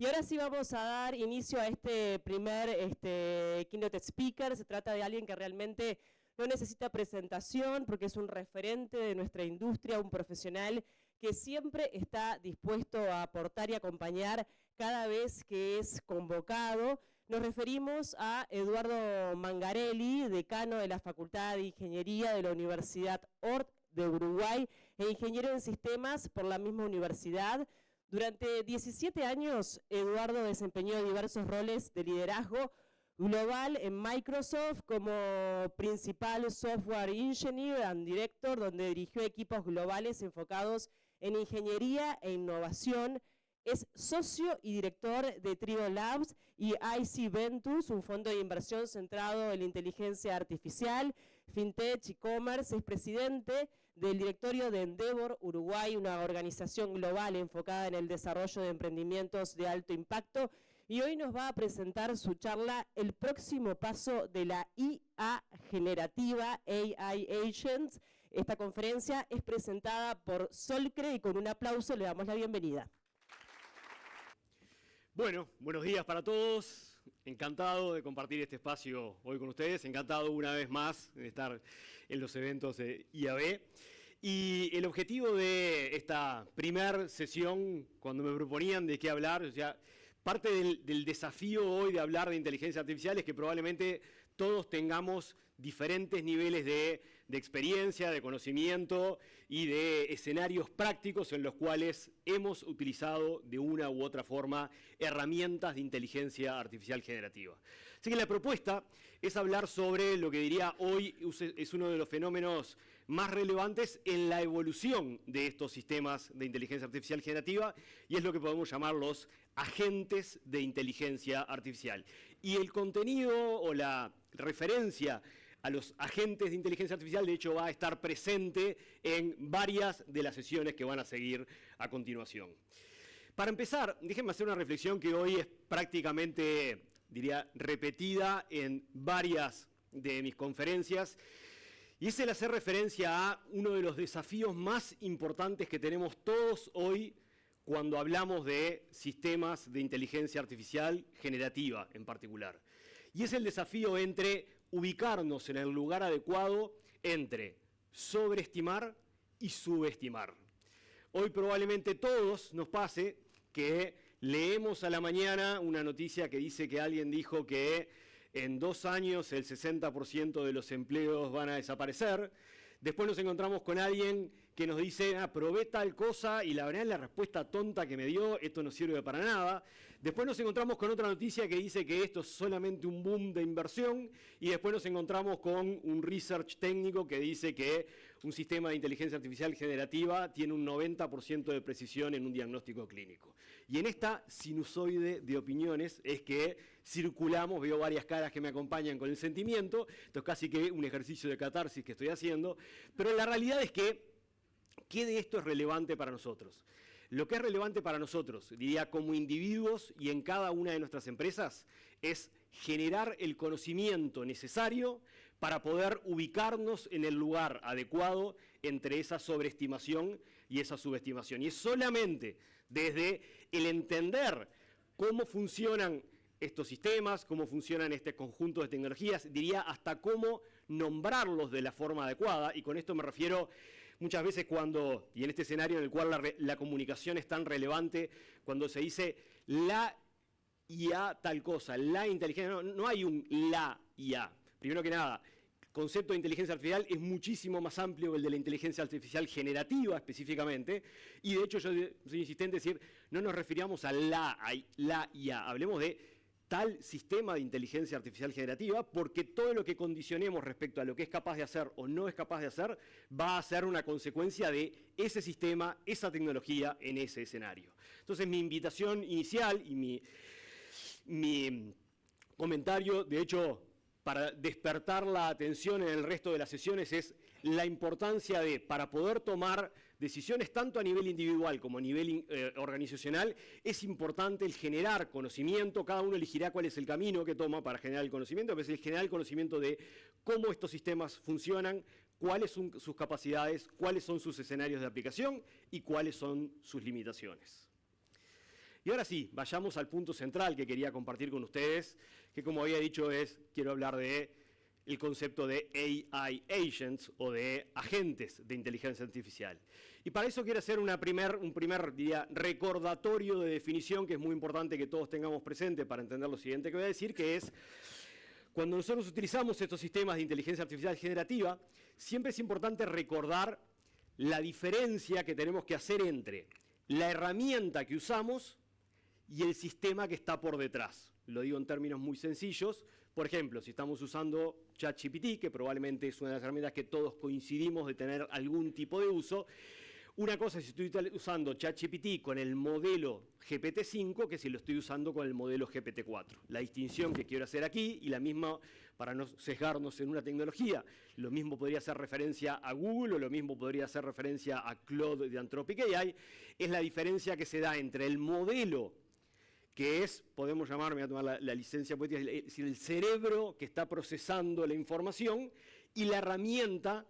Y ahora sí vamos a dar inicio a este primer keynote speaker. Se trata de alguien que realmente no necesita presentación porque es un referente de nuestra industria, un profesional que siempre está dispuesto a aportar y acompañar cada vez que es convocado. Nos referimos a Eduardo Mangarelli, decano de la Facultad de Ingeniería de la Universidad Ort de Uruguay e ingeniero en sistemas por la misma universidad. Durante 17 años, Eduardo desempeñó diversos roles de liderazgo global en Microsoft como principal software engineer and director, donde dirigió equipos globales enfocados en ingeniería e innovación. Es socio y director de Trio Labs y IC Ventus, un fondo de inversión centrado en la inteligencia artificial, fintech, e-commerce. Es presidente del directorio de Endeavor Uruguay, una organización global enfocada en el desarrollo de emprendimientos de alto impacto. Y hoy nos va a presentar su charla, El próximo paso de la IA generativa, AI Agents. Esta conferencia es presentada por Solcre y con un aplauso le damos la bienvenida. Bueno, buenos días para todos. Encantado de compartir este espacio hoy con ustedes. Encantado una vez más de estar en los eventos de IAB. Y el objetivo de esta primer sesión, cuando me proponían de qué hablar, o sea, parte del desafío hoy de hablar de inteligencia artificial es que probablemente todos tengamos diferentes niveles de experiencia, de conocimiento y de escenarios prácticos en los cuales hemos utilizado de una u otra forma herramientas de inteligencia artificial generativa. Así que la propuesta es hablar sobre lo que diría hoy es uno de los fenómenos más relevantes en la evolución de estos sistemas de inteligencia artificial generativa y es lo que podemos llamar los agentes de inteligencia artificial. Y el contenido o la referencia a los agentes de inteligencia artificial, de hecho, va a estar presente en varias de las sesiones que van a seguir a continuación. Para empezar, déjenme hacer una reflexión que hoy es prácticamente, diría, repetida en varias de mis conferencias, y es el hacer referencia a uno de los desafíos más importantes que tenemos todos hoy cuando hablamos de sistemas de inteligencia artificial generativa en particular. Y es el desafío entre ubicarnos en el lugar adecuado entre sobreestimar y subestimar. Hoy probablemente todos nos pase que leemos a la mañana una noticia que dice que alguien dijo que en 2 años el 60% de los empleos van a desaparecer. Después nos encontramos con alguien que nos dice, probé tal cosa y la verdad es la respuesta tonta que me dio, esto no sirve para nada. Después nos encontramos con otra noticia que dice que esto es solamente un boom de inversión y después nos encontramos con un research técnico que dice que un sistema de inteligencia artificial generativa tiene un 90% de precisión en un diagnóstico clínico. Y en esta sinusoide de opiniones es que circulamos, veo varias caras que me acompañan con el sentimiento, esto es casi que un ejercicio de catarsis que estoy haciendo, pero la realidad es que, ¿qué de esto es relevante para nosotros? Lo que es relevante para nosotros, diría como individuos y en cada una de nuestras empresas, es generar el conocimiento necesario para poder ubicarnos en el lugar adecuado entre esa sobreestimación y esa subestimación. Y es solamente desde el entender cómo funcionan estos sistemas, cómo funcionan este conjunto de tecnologías, diría hasta cómo nombrarlos de la forma adecuada, y con esto me refiero muchas veces cuando, y en este escenario en el cual la comunicación es tan relevante, cuando se dice la IA tal cosa, la inteligencia, no hay un la IA. Primero que nada, el concepto de inteligencia artificial es muchísimo más amplio que el de la inteligencia artificial generativa específicamente, y de hecho yo soy insistente en decir, no nos refiramos a la IA, hablemos de tal sistema de inteligencia artificial generativa, porque todo lo que condicionemos respecto a lo que es capaz de hacer o no es capaz de hacer, va a ser una consecuencia de ese sistema, esa tecnología en ese escenario. Entonces mi invitación inicial y mi comentario, de hecho, para despertar la atención en el resto de las sesiones es la importancia de, para poder tomar decisiones tanto a nivel individual como a nivel organizacional, es importante el generar conocimiento, cada uno elegirá cuál es el camino que toma para generar el conocimiento, pero es el generar el conocimiento de cómo estos sistemas funcionan, cuáles son sus capacidades, cuáles son sus escenarios de aplicación y cuáles son sus limitaciones. Y ahora sí, vayamos al punto central que quería compartir con ustedes, que como había dicho quiero hablar de el concepto de AI agents o de agentes de inteligencia artificial. Y para eso quiero hacer un primer diría, recordatorio de definición que es muy importante que todos tengamos presente para entender lo siguiente que voy a decir, que es cuando nosotros utilizamos estos sistemas de inteligencia artificial generativa, siempre es importante recordar la diferencia que tenemos que hacer entre la herramienta que usamos y el sistema que está por detrás. Lo digo en términos muy sencillos. Por ejemplo, si estamos usando ChatGPT, que probablemente es una de las herramientas que todos coincidimos de tener algún tipo de uso, una cosa es si estoy usando ChatGPT con el modelo GPT-5 que si lo estoy usando con el modelo GPT-4. La distinción que quiero hacer aquí, y la misma para no sesgarnos en una tecnología, lo mismo podría hacer referencia a Google o lo mismo podría hacer referencia a Claude de Anthropic AI, es la diferencia que se da entre el modelo que es, podemos llamar, me voy a tomar la licencia poética, es decir, el cerebro que está procesando la información y la herramienta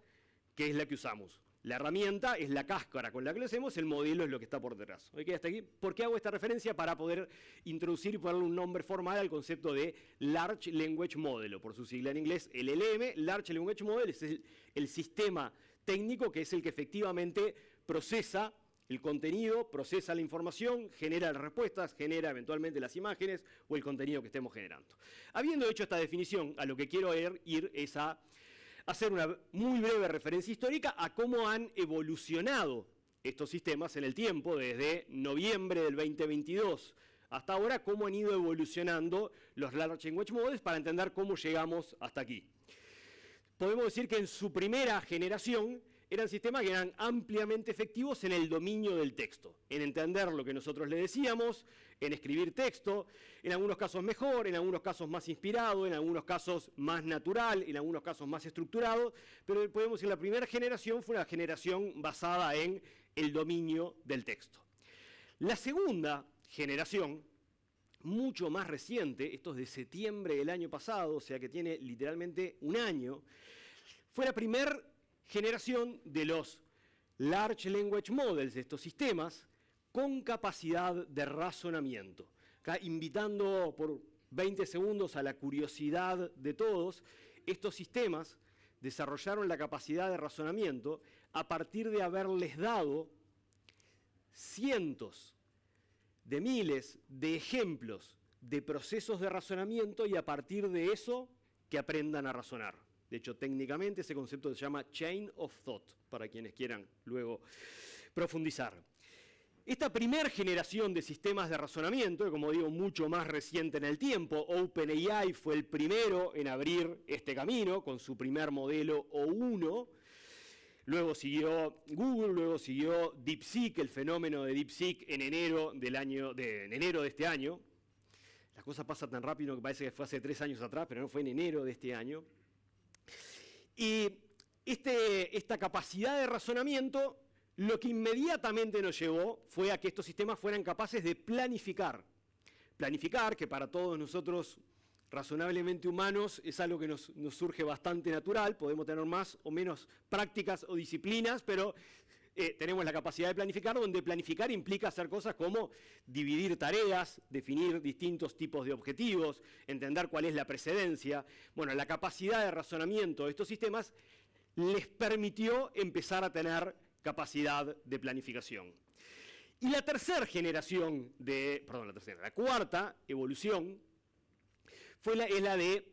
que es la que usamos. La herramienta es la cáscara con la que lo hacemos, el modelo es lo que está por detrás. ¿Ok? Hasta aquí. ¿Por qué hago esta referencia? Para poder introducir y ponerle un nombre formal al concepto de Large Language Model, o por su sigla en inglés, LLM. Large Language Model es el sistema técnico que es el que efectivamente procesa el contenido, procesa la información, genera las respuestas, genera eventualmente las imágenes o el contenido que estemos generando. Habiendo hecho esta definición, a lo que quiero ir es a hacer una muy breve referencia histórica a cómo han evolucionado estos sistemas en el tiempo, desde noviembre del 2022 hasta ahora, cómo han ido evolucionando los Large Language Models para entender cómo llegamos hasta aquí. Podemos decir que en su primera generación eran sistemas que eran ampliamente efectivos en el dominio del texto, en entender lo que nosotros le decíamos, en escribir texto, en algunos casos mejor, en algunos casos más inspirado, en algunos casos más natural, en algunos casos más estructurado, pero podemos decir que la primera generación fue una generación basada en el dominio del texto. La segunda generación, mucho más reciente, esto es de septiembre del año pasado, o sea que tiene literalmente un año, fue la primera generación de los Large Language Models, de estos sistemas, con capacidad de razonamiento. Acá, invitando por 20 segundos a la curiosidad de todos, estos sistemas desarrollaron la capacidad de razonamiento a partir de haberles dado cientos de miles de ejemplos de procesos de razonamiento y a partir de eso que aprendan a razonar. De hecho, técnicamente ese concepto se llama Chain of Thought, para quienes quieran luego profundizar. Esta primera generación de sistemas de razonamiento, que como digo, mucho más reciente en el tiempo, OpenAI fue el primero en abrir este camino con su primer modelo O1, luego siguió Google, luego siguió DeepSeek, el fenómeno de DeepSeek en enero de este año. La cosa pasa tan rápido que parece que fue hace 3 años atrás, pero no, fue en enero de este año. Y esta capacidad de razonamiento, lo que inmediatamente nos llevó fue a que estos sistemas fueran capaces de planificar. Planificar, que para todos nosotros razonablemente humanos es algo que nos surge bastante natural, podemos tener más o menos prácticas o disciplinas, pero tenemos la capacidad de planificar, donde planificar implica hacer cosas como dividir tareas, definir distintos tipos de objetivos, entender cuál es la precedencia. Bueno, la capacidad de razonamiento de estos sistemas les permitió empezar a tener capacidad de planificación. Y la cuarta evolución es la de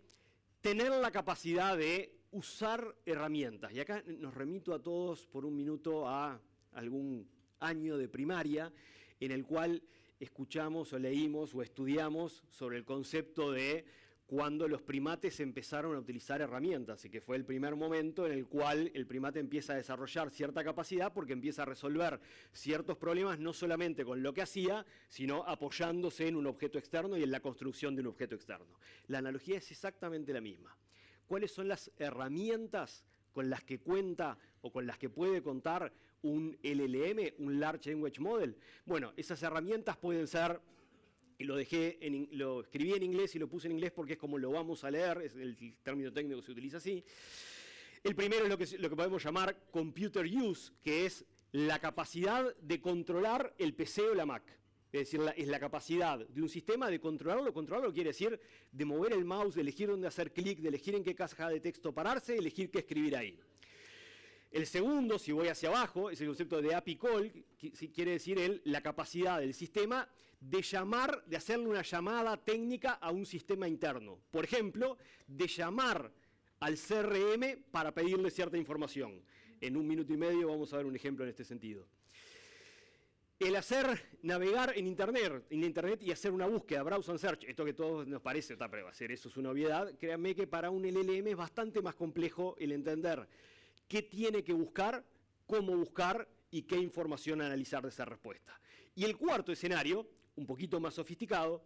tener la capacidad de usar herramientas. Y acá nos remito a todos por un minuto a algún año de primaria en el cual escuchamos o leímos o estudiamos sobre el concepto de cuando los primates empezaron a utilizar herramientas, y que fue el primer momento en el cual el primate empieza a desarrollar cierta capacidad porque empieza a resolver ciertos problemas no solamente con lo que hacía, sino apoyándose en un objeto externo y en la construcción de un objeto externo. La analogía es exactamente la misma. ¿Cuáles son las herramientas con las que cuenta o con las que puede contar un LLM, un Large Language Model? Bueno, esas herramientas pueden ser, y lo escribí en inglés y lo puse en inglés porque es como lo vamos a leer, es el término técnico que se utiliza así. El primero es lo que podemos llamar Computer Use, que es la capacidad de controlar el PC o la Mac. Es decir, es la capacidad de un sistema de controlarlo. Controlarlo quiere decir de mover el mouse, de elegir dónde hacer clic, de elegir en qué caja de texto pararse, de elegir qué escribir ahí. El segundo, si voy hacia abajo, es el concepto de API call, que quiere decir la capacidad del sistema de hacerle una llamada técnica a un sistema interno. Por ejemplo, de llamar al CRM para pedirle cierta información. En 1 minuto y medio vamos a ver un ejemplo en este sentido. El navegar en Internet y hacer una búsqueda, browse and search, esto que a todos nos parece, pero hacer eso es una obviedad, créanme que para un LLM es bastante más complejo el entender qué tiene que buscar, cómo buscar y qué información analizar de esa respuesta. Y el cuarto escenario, un poquito más sofisticado,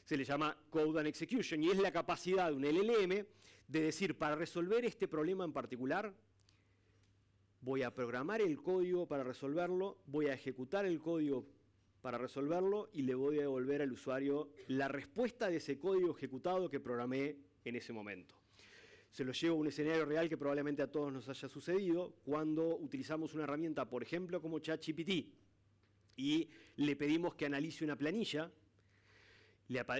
se le llama Code and Execution, y es la capacidad de un LLM de decir, para resolver este problema en particular, voy a programar el código para resolverlo, voy a ejecutar el código para resolverlo y le voy a devolver al usuario la respuesta de ese código ejecutado que programé en ese momento. Se lo llevo a un escenario real que probablemente a todos nos haya sucedido cuando utilizamos una herramienta, por ejemplo, como ChatGPT, y le pedimos que analice una planilla,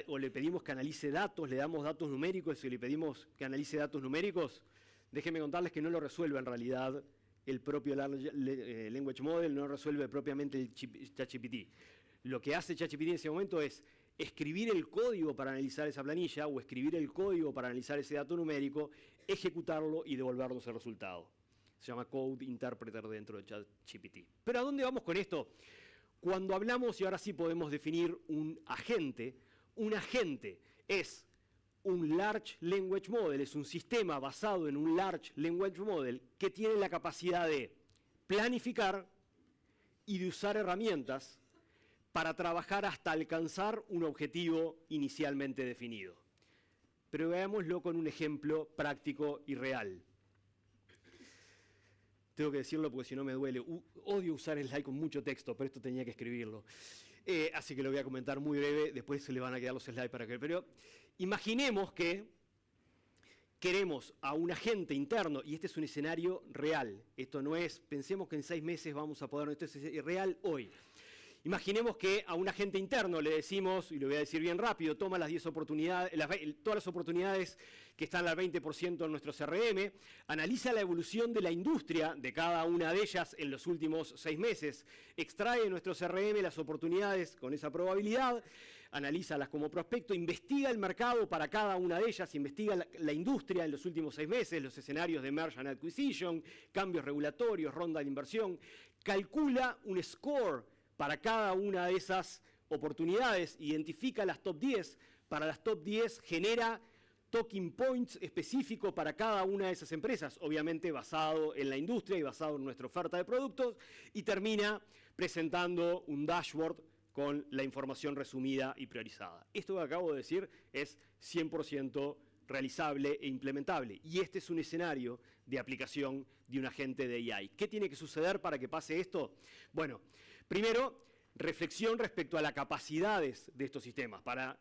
o le pedimos que analice datos, le damos datos numéricos y le pedimos que analice datos numéricos. Déjenme contarles que no lo resuelve en realidad el propio Language Model, no resuelve propiamente el ChatGPT. Lo que hace ChatGPT en ese momento es escribir el código para analizar esa planilla o escribir el código para analizar ese dato numérico, ejecutarlo y devolvernos el resultado. Se llama Code Interpreter dentro de ChatGPT. Pero ¿a dónde vamos con esto? Cuando hablamos, y ahora sí podemos definir un agente es un Large Language Model, es un sistema basado en un Large Language Model que tiene la capacidad de planificar y de usar herramientas para trabajar hasta alcanzar un objetivo inicialmente definido. Pero veámoslo con un ejemplo práctico y real. Tengo que decirlo porque si no me duele. Odio usar slide con mucho texto, pero esto tenía que escribirlo. Así que lo voy a comentar muy breve, después se le van a quedar los slides para que... Pero imaginemos que queremos a un agente interno, y este es un escenario real. Esto no es, pensemos que en 6 meses vamos a poder... Esto es real hoy. Imaginemos que a un agente interno le decimos, y lo voy a decir bien rápido, toma las 10 oportunidades, todas las oportunidades que están al 20% en nuestro CRM, analiza la evolución de la industria de cada una de ellas en los últimos 6 meses, extrae de nuestro CRM las oportunidades con esa probabilidad, analízalas como prospecto, investiga el mercado para cada una de ellas, investiga la industria en los últimos 6 meses, los escenarios de merge and acquisition, cambios regulatorios, ronda de inversión, calcula un score para cada una de esas oportunidades, identifica las top 10, para las top 10 genera talking points específicos para cada una de esas empresas, obviamente basado en la industria y basado en nuestra oferta de productos, y termina presentando un dashboard con la información resumida y priorizada. Esto que acabo de decir es 100% realizable e implementable, y este es un escenario de aplicación de un agente de AI. ¿Qué tiene que suceder para que pase esto? Bueno, primero, reflexión respecto a las capacidades de estos sistemas. Para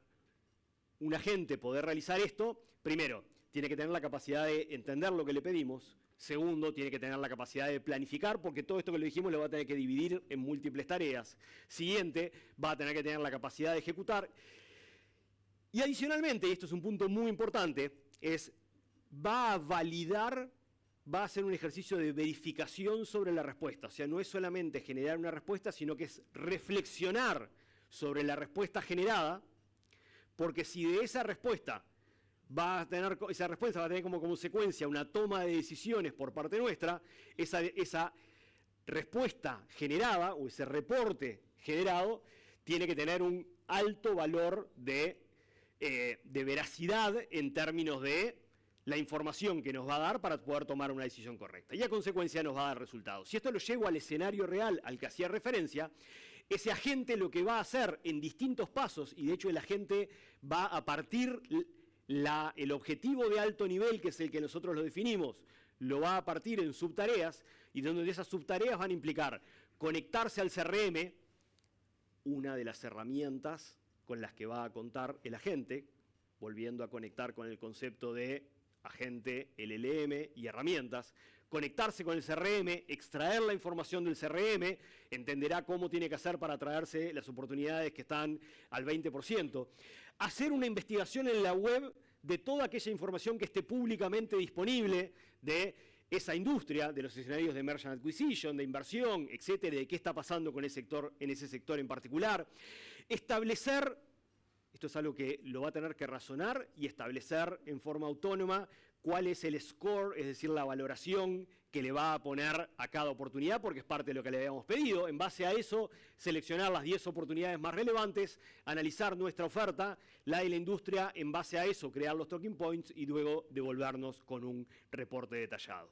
un agente poder realizar esto, primero, tiene que tener la capacidad de entender lo que le pedimos. Segundo, tiene que tener la capacidad de planificar, porque todo esto que le dijimos lo va a tener que dividir en múltiples tareas. Siguiente, va a tener que tener la capacidad de ejecutar. Y adicionalmente, y esto es un punto muy importante, va a validar, va a hacer un ejercicio de verificación sobre la respuesta. O sea, no es solamente generar una respuesta, sino que es reflexionar sobre la respuesta generada, porque si de esa respuesta va a tener como consecuencia una toma de decisiones por parte nuestra, esa respuesta generada o ese reporte generado tiene que tener un alto valor de veracidad en términos de la información que nos va a dar para poder tomar una decisión correcta. Y a consecuencia nos va a dar resultados. Si esto lo llevo al escenario real al que hacía referencia, ese agente lo que va a hacer en distintos pasos, y de hecho el agente va a partir el objetivo de alto nivel, que es el que nosotros lo definimos, lo va a partir en subtareas, y donde esas subtareas van a implicar conectarse al CRM, una de las herramientas con las que va a contar el agente, volviendo a conectar con el concepto de agente LLM y herramientas, conectarse con el CRM, extraer la información del CRM, entenderá cómo tiene que hacer para atraerse las oportunidades que están al 20%, hacer una investigación en la web de toda aquella información que esté públicamente disponible de esa industria, de los escenarios de merchant acquisition, de inversión, etcétera, de qué está pasando con el sector, en ese sector en particular. Establecer, esto es algo que lo va a tener que razonar y establecer en forma autónoma cuál es el score, es decir, la valoración que le va a poner a cada oportunidad, porque es parte de lo que le habíamos pedido. En base a eso, seleccionar las 10 oportunidades más relevantes, analizar nuestra oferta, la de la industria, en base a eso, crear los talking points y luego devolvernos con un reporte detallado.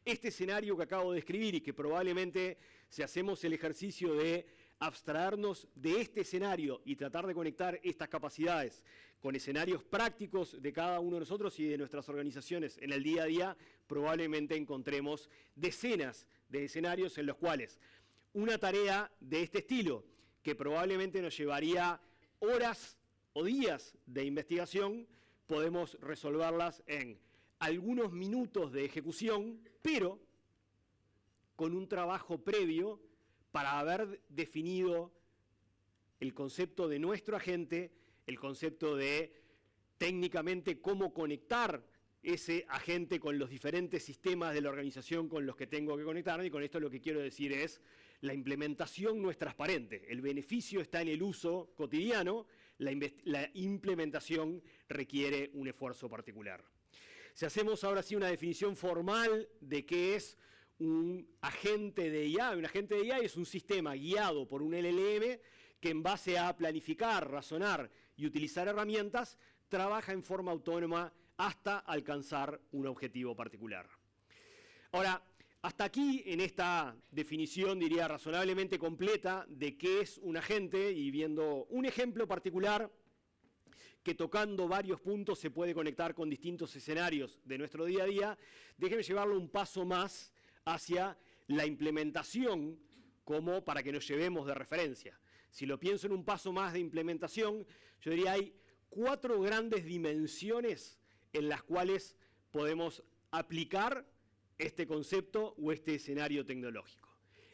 Este escenario que acabo de describir y que probablemente, si hacemos el ejercicio de abstraernos de este escenario y tratar de conectar estas capacidades con escenarios prácticos de cada uno de nosotros y de nuestras organizaciones en el día a día, probablemente encontremos decenas de escenarios en los cuales una tarea de este estilo, que probablemente nos llevaría horas o días de investigación, podemos resolverlas en algunos minutos de ejecución, pero con un trabajo previo para haber definido el concepto de nuestro agente, el concepto de técnicamente cómo conectar ese agente con los diferentes sistemas de la organización con los que tengo que conectarme, y con esto lo que quiero decir es la implementación no es transparente. El beneficio está en el uso cotidiano, la implementación requiere un esfuerzo particular. Si hacemos ahora sí una definición formal de qué es un agente de IA, un agente de IA es un sistema guiado por un LLM que en base a planificar, razonar y utilizar herramientas, trabaja en forma autónoma hasta alcanzar un objetivo particular. Ahora, hasta aquí en esta definición, diría, razonablemente completa de qué es un agente y viendo un ejemplo particular que tocando varios puntos se puede conectar con distintos escenarios de nuestro día a día, déjeme llevarlo un paso más hacia la implementación como para que nos llevemos de referencia. Si lo pienso en un paso más de implementación, yo diría hay 4 grandes dimensiones en las cuales podemos aplicar este concepto o este escenario tecnológico.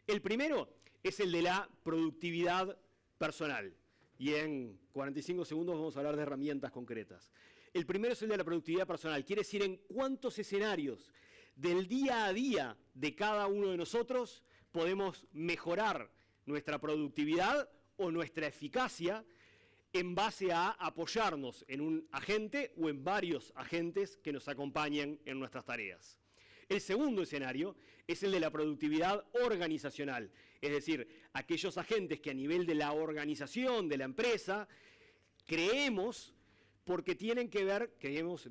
El primero es el de la productividad personal. Y en 45 segundos vamos a hablar de herramientas concretas. El primero es el de la productividad personal. Quiere decir en cuántos escenarios del día a día de cada uno de nosotros podemos mejorar nuestra productividad o nuestra eficacia en base a apoyarnos en un agente o en varios agentes que nos acompañen en nuestras tareas. El segundo escenario es el de la productividad organizacional, es decir, aquellos agentes que a nivel de la organización, de la empresa, creemos porque tienen que ver, creemos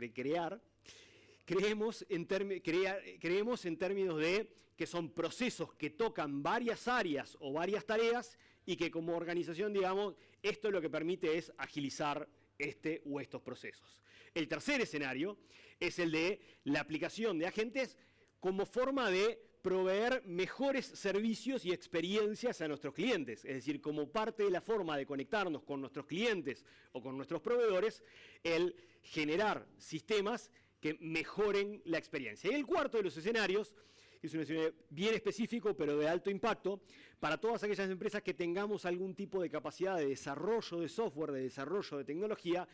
en términos de que son procesos que tocan varias áreas o varias tareas y que como organización, digamos, esto lo que permite es agilizar este o estos procesos. El tercer escenario es el de la aplicación de agentes como forma de proveer mejores servicios y experiencias a nuestros clientes, es decir, como parte de la forma de conectarnos con nuestros clientes o con nuestros proveedores, el generar sistemas que mejoren la experiencia. Y el cuarto de los escenarios es un escenario bien específico, pero de alto impacto, para todas aquellas empresas que tengamos algún tipo de capacidad de desarrollo de software, de desarrollo de tecnología.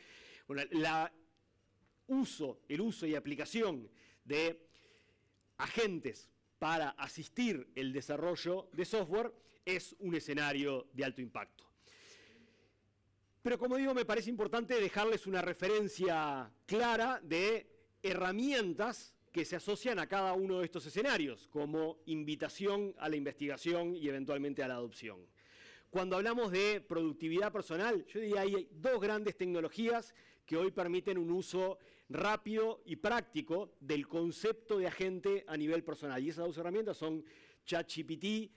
Bueno, el uso y aplicación de agentes para asistir el desarrollo de software es un escenario de alto impacto. Pero como digo, me parece importante dejarles una referencia clara de herramientas que se asocian a cada uno de estos escenarios, como invitación a la investigación y eventualmente a la adopción. Cuando hablamos de productividad personal, yo diría que hay 2 grandes tecnologías que hoy permiten un uso rápido y práctico del concepto de agente a nivel personal. Y esas 2 herramientas son ChatGPT,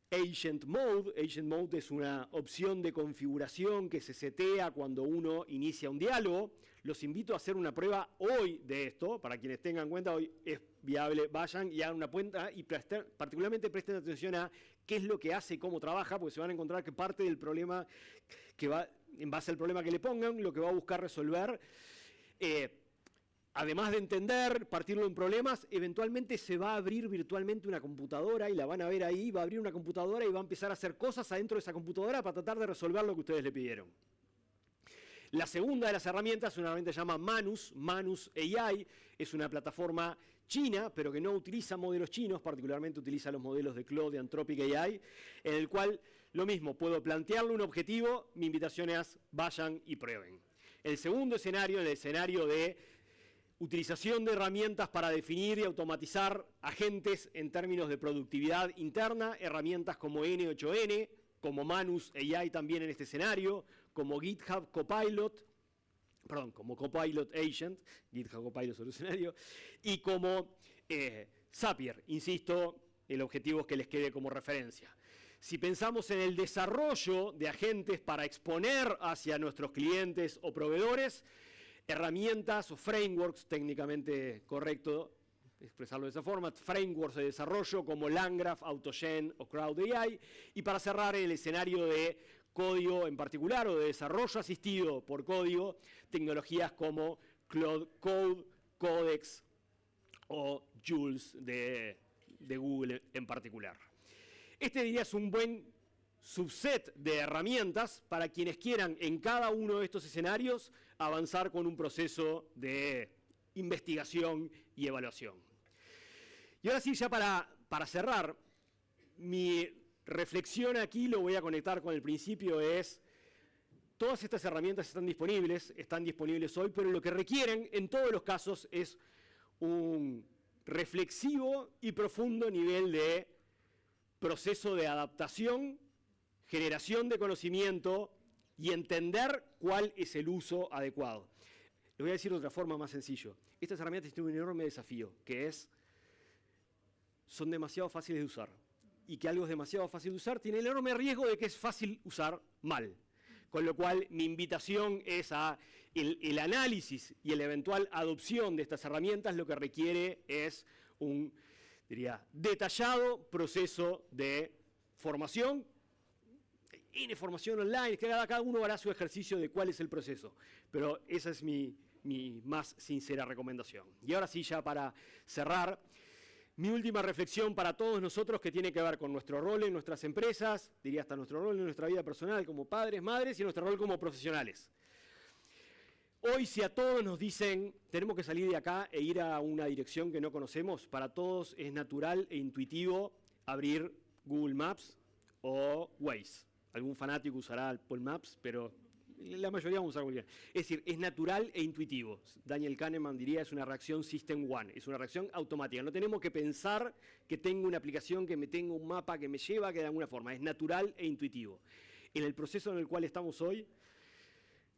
Agent Mode. Agent Mode es una opción de configuración que se setea cuando uno inicia un diálogo. Los invito a hacer una prueba hoy de esto, para quienes tengan en cuenta, hoy es viable, vayan y hagan una cuenta y particularmente presten atención a qué es lo que hace y cómo trabaja, porque se van a encontrar que parte del problema que va, en base al problema que le pongan, lo que va a buscar resolver además de entender, partirlo en problemas, eventualmente se va a abrir virtualmente una computadora y la van a ver ahí, va a abrir una computadora y va a empezar a hacer cosas adentro de esa computadora para tratar de resolver lo que ustedes le pidieron. La segunda de las herramientas es una herramienta que se llama Manus, Manus AI, es una plataforma china, pero que no utiliza modelos chinos, particularmente utiliza los modelos de Claude y Anthropic AI, en el cual lo mismo, puedo plantearle un objetivo, mi invitación es vayan y prueben. El segundo escenario, el escenario de utilización de herramientas para definir y automatizar agentes en términos de productividad interna, herramientas como N8N, como Manus AI también en este escenario, como GitHub Copilot, como Copilot Agent, GitHub Copilot solucionario, y como Zapier, insisto, el objetivo es que les quede como referencia. Si pensamos en el desarrollo de agentes para exponer hacia nuestros clientes o proveedores, herramientas o frameworks, técnicamente correcto expresarlo de esa forma, frameworks de desarrollo como LangGraph, AutoGen o CrowdAI, y para cerrar el escenario de código en particular o de desarrollo asistido por código, tecnologías como Cloud Code, Codex o Jules de Google en particular. Este diría es un buen subset de herramientas para quienes quieran en cada uno de estos escenarios avanzar con un proceso de investigación y evaluación. Y ahora sí, ya para cerrar, mi reflexión aquí, lo voy a conectar con el principio, es todas estas herramientas están disponibles hoy, pero lo que requieren en todos los casos es un reflexivo y profundo nivel de proceso de adaptación, generación de conocimiento y entender cuál es el uso adecuado. Lo voy a decir de otra forma más sencillo. Estas herramientas tienen un enorme desafío, que son demasiado fáciles de usar. Y que algo es demasiado fácil de usar tiene el enorme riesgo de que es fácil usar mal. Con lo cual, mi invitación es a el análisis y la eventual adopción de estas herramientas, lo que requiere es un, detallado proceso de formación, formación online, que cada uno hará su ejercicio de cuál es el proceso. Pero esa es mi más sincera recomendación. Y ahora sí, ya para cerrar, mi última reflexión para todos nosotros que tiene que ver con nuestro rol en nuestras empresas, diría hasta nuestro rol en nuestra vida personal como padres, madres y nuestro rol como profesionales. Hoy, si a todos nos dicen tenemos que salir de acá e ir a una dirección que no conocemos, para todos es natural e intuitivo abrir Google Maps o Waze. Algún fanático usará Apple Maps, pero la mayoría vamos a usar Google. Es decir, es natural e intuitivo. Daniel Kahneman diría es una reacción System One, es una reacción automática. No tenemos que pensar que tengo una aplicación, que me tengo un mapa que me lleva, que de alguna forma. Es natural e intuitivo. En el proceso en el cual estamos hoy,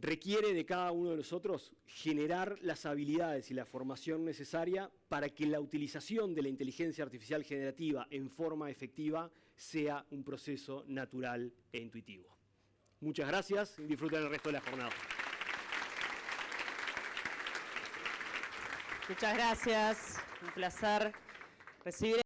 requiere de cada uno de nosotros generar las habilidades y la formación necesaria para que la utilización de la inteligencia artificial generativa en forma efectiva sea un proceso natural e intuitivo. Muchas gracias y disfruten el resto de la jornada. Muchas gracias, un placer recibir